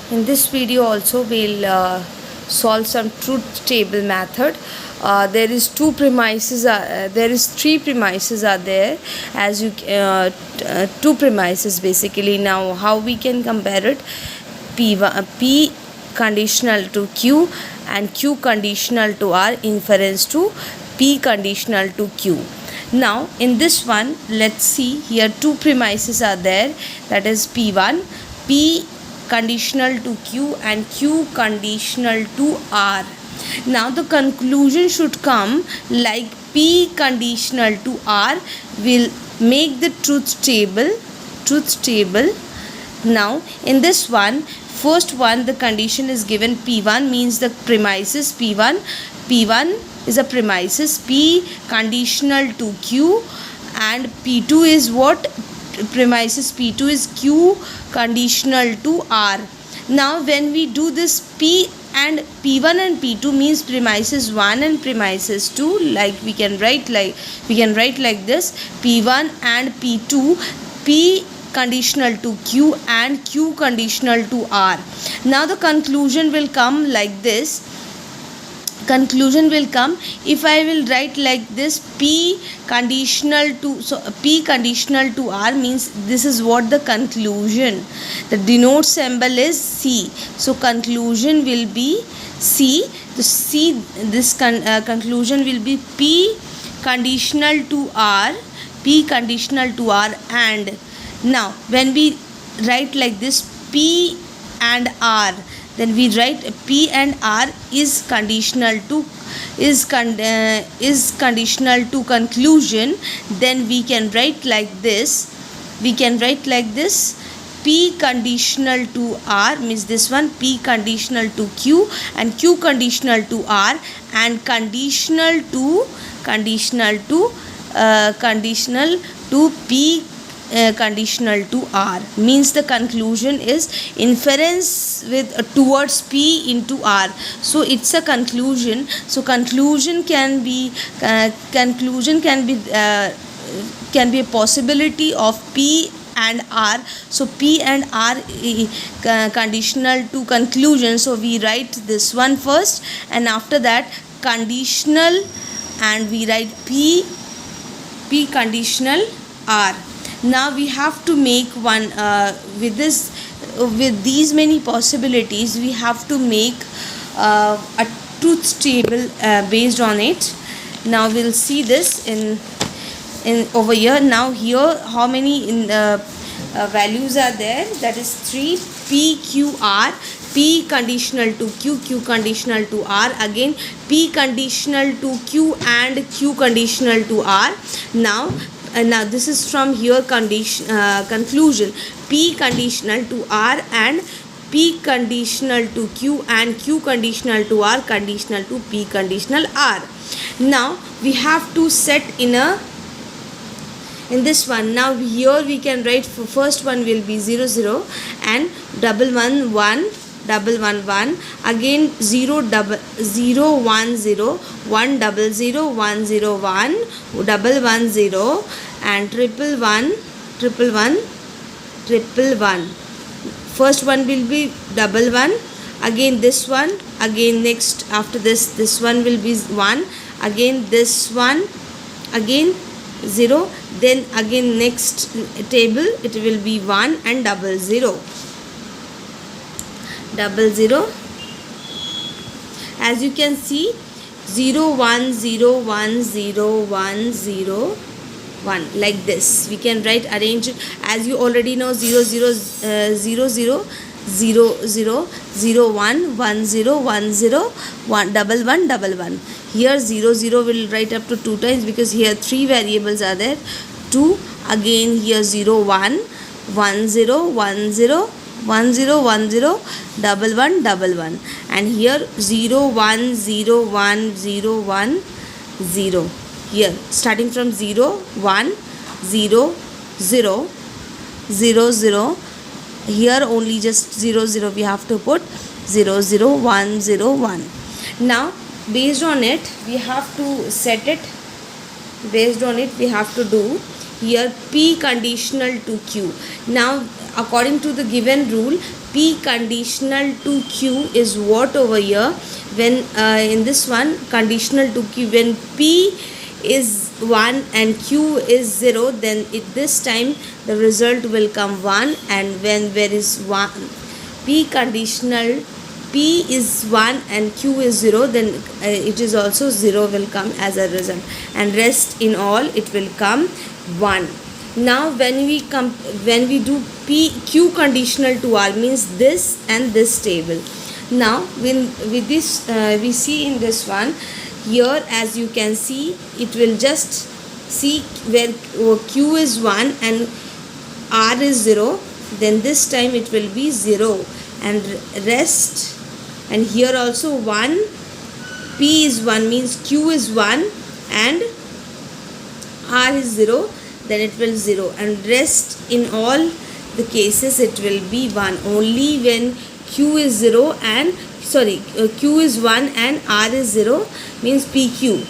In this video also we'll solve some truth table method. There is two premises. There is three premises are there, as you two premises basically. Now how we can compare it? P conditional to Q and Q conditional to R inference to P conditional to Q. Now in this one, let's see, here two premises are there, that is P1, P conditional to Q and Q conditional to R. Now the conclusion should come like P conditional to R will make the truth table. Now in this one, first one, the condition is given P1 means the premises P1 is a premises, P conditional to Q, and P2 is what? Premises P2 is Q conditional to R. Now when we do this, P and P1 and P2 means premises 1 and premises 2, like we can write like this, P1 and P2, P conditional to Q and Q conditional to R. Now the conclusion will come like this. Conclusion will come if I will write like this, P conditional to R means this is what the conclusion. The denote symbol is C. So conclusion will be C. This conclusion will be P conditional to R, and now when we write like this, P and R, then we write P and R is conditional to conclusion. Then we can write like this. P conditional to R means this one, P conditional to Q and Q conditional to R, and conditional to P conditional to R means the conclusion is inference with towards P into R. So it's a conclusion. So conclusion can be a possibility of P and R. So P and R conditional to conclusion. So we write this one first, and after that conditional, and we write P conditional R. Now we have to make one with these many possibilities. We have to make a truth table based on it. Now we'll see this in over here. Now here how many values are there? That is 3. P Q R, P conditional to Q, Q conditional to R, again P conditional to Q and Q conditional to R. Now this is from here conclusion, P conditional to R and P conditional to Q and Q conditional to R conditional to P conditional R. Now we have to set in this one. Now here we can write, for first one will be 0 0 and 1 1 1 1 1 1, again 0 0 1 0 1 0 0 1 0 1 1 1 0 and 1 1 1 1 1. First one will be 1 1, again this one, again next after this one will be 1, again this one, again 0, then again next table it will be 1 and 0 0 0. As you can see, 0 1 0 1 0 1 0 1, like this we can write, arrange it as you already know, 0 0 0 0 0 0 0 1 1 0 1 0 1 1 1 1. Here 0 0 will write up to 2 times because here 3 variables are there. 2, again here 0 1 1 0 1 0 1 0 1 0 1 1 1, and here 0 1 0 1 0 1 0. Here starting from 0 1 0 0 0 0, here only just 0 0 we have to put, 0 0 1 0 1. Now based on it we have to set it, based on it we have to do here P conditional to Q. Now according to the given rule, P P conditional to Q is what over here? When in this one, conditional to Q, when P is 1 and Q is 0, then this time the result will come 1, and when there is 1 P conditional, P is 1 and Q is 0, then it is also 0 will come as a result, and rest in all it will come 1. Now when we do Q conditional to R, means this and this table. Now with this we see in this one here, as you can see, it will just see where Q is 1 and R is 0, then this time it will be 0 and rest, and here also 1, P is 1 means Q is 1 and R is 0, then it will 0, and rest in all the cases it will be 1. Only when Q is 0 and Q is 1 and R is 0 means PQ,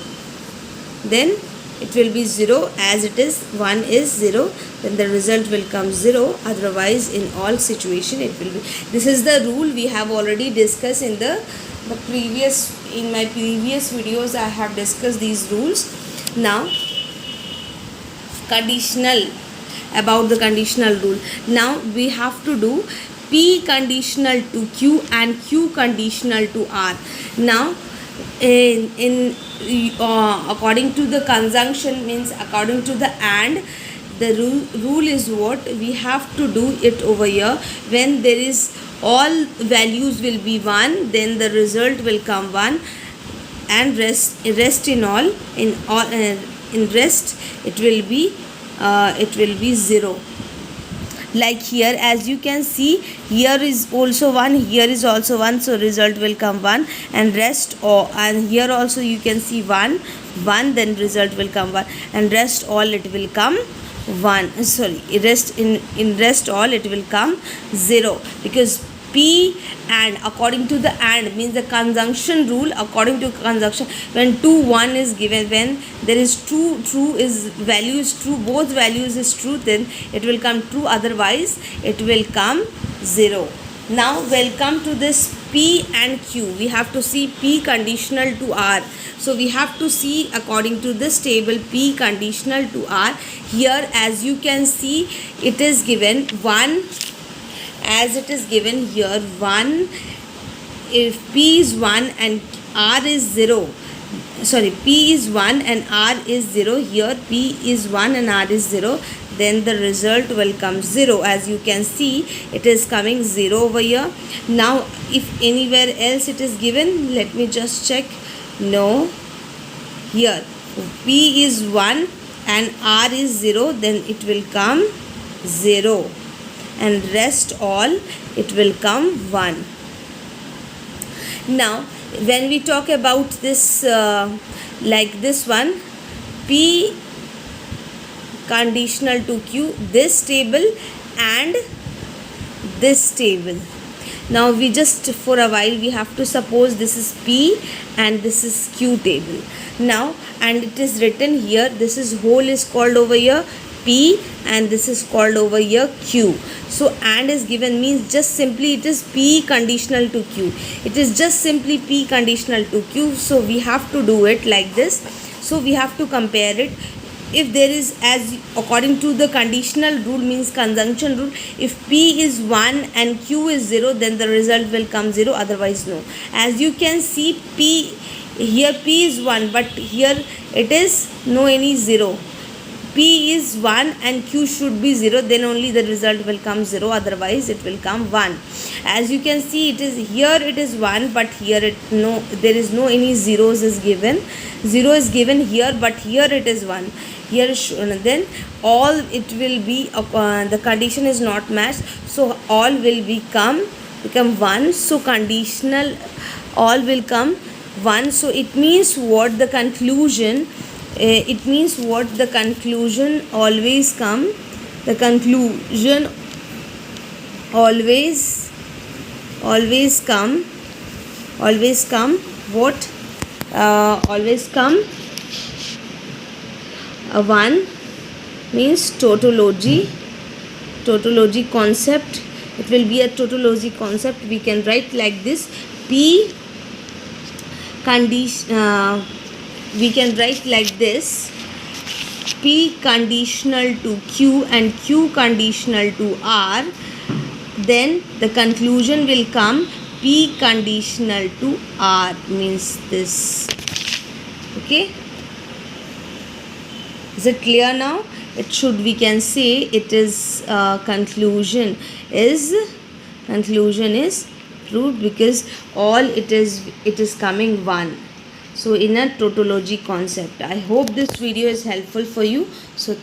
then it will be 0, as it is 1 is 0, then the result will come 0, otherwise in all situation it will be. This is the rule we have already discussed in my previous videos. I have discussed these rules. Now conditional, about the conditional rule. Now we have to do P conditional to Q and Q conditional to R. Now according to the conjunction, means according to the AND, the rule is what we have to do it over here. When there is all values will be 1, then the result will come 1, and rest in all in rest it will be 0. Like here, as you can see, here is also 1, here is also 1, so result will come 1, and rest all, and here also you can see 1, then result will come 1, and rest all it will come 1. Rest in rest all it will come 0, because P and according to the AND means the conjunction rule. According to conjunction, when 2 1 is given, when there is true is value is true, both values is true, then it will come true, otherwise it will come 0. Now welcome to this P and Q. We have to see P conditional to R. So we have to see according to this table P conditional to R. Here, as you can see, it is given 1, as it is given here 1. If P is 1 and R is 0, P is 1 and R is 0, here P is 1 and R is 0, then the result will come 0. As you can see, it is coming 0 over here. Now if anywhere else it is given, let me just check. No, here P is 1 and R is 0, then it will come 0, and rest all it will come 1. Now when we talk about this like this one, P conditional to Q, this table and this table. Now we just for a while we have to suppose this is P and this is Q table. Now, and it is written here, this is whole is called over here P and this is called over here Q. So AND is given means just simply it is P conditional to Q. It is just simply P conditional to Q. So we have to do it like this. So we have to compare it. If there is, as according to the conditional rule means conjunction rule, if P is 1 and Q is 0, then the result will come 0, otherwise no. As you can see, P here P is 1, but here it is no any 0. P is 1 and Q should be 0, then only the result will come 0, otherwise it will come 1. As you can see, it is here it is 1, but here there is no any zeros is given. 0 is given here, but here it is 1. Here then all it will be the condition is not matched, so all will become 1. So conditional all will come 1. So it means what the conclusion. It means what the conclusion always come. The conclusion always come. What? Always come. 1 means tautology concept it will be a tautology concept. We can write like this: P condition. We can write like this: P conditional to Q and Q conditional to R. Then the conclusion will come: P conditional to R means this. Okay, is it clear now? It should, we can say it is conclusion is proved, because all it is coming one. So in a tautology concept. I hope this video is helpful for you. So